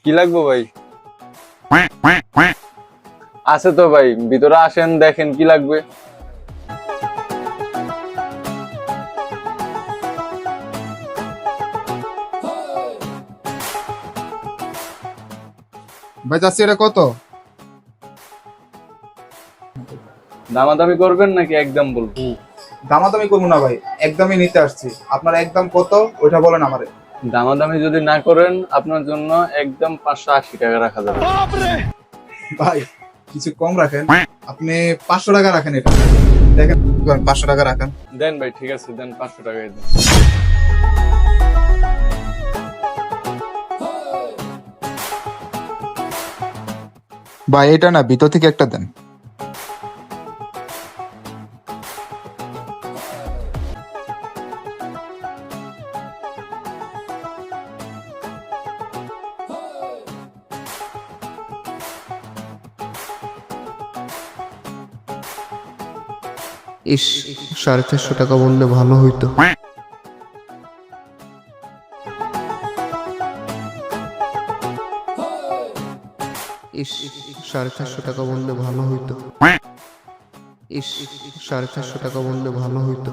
কি লাগবে ভাই? আছে তো ভাই, ভিতরে আসেন, দেখেন কি লাগবে। ভাই চাচ্ছি এটা কত? দামাদামি করবেন নাকি একদম বলবো? দামাদামি করবো না ভাই, একদমই নিতে আসছি। আপনার একদম কত ওইটা বলেন আমারে। দামাদামি যদি না করেন আপনার জন্য একদম 580 টাকা রাখা যাবে। ভাই কিছু কম রাখেন, আপনি 500 টাকা রাখেন। এটা দেখেন 500 টাকা রাখেন। দেন ভাই, ঠিক আছে, দেন 500 টাকাই দেন। ভাই এটা না, ভিতর থেকে একটা দেন। ইস, 450 টাকা বললে ভালো হইতো। ইস, 450 টাকা বললে ভালো হইতো। ইস, 450 টাকা বললে ভালো হইতো।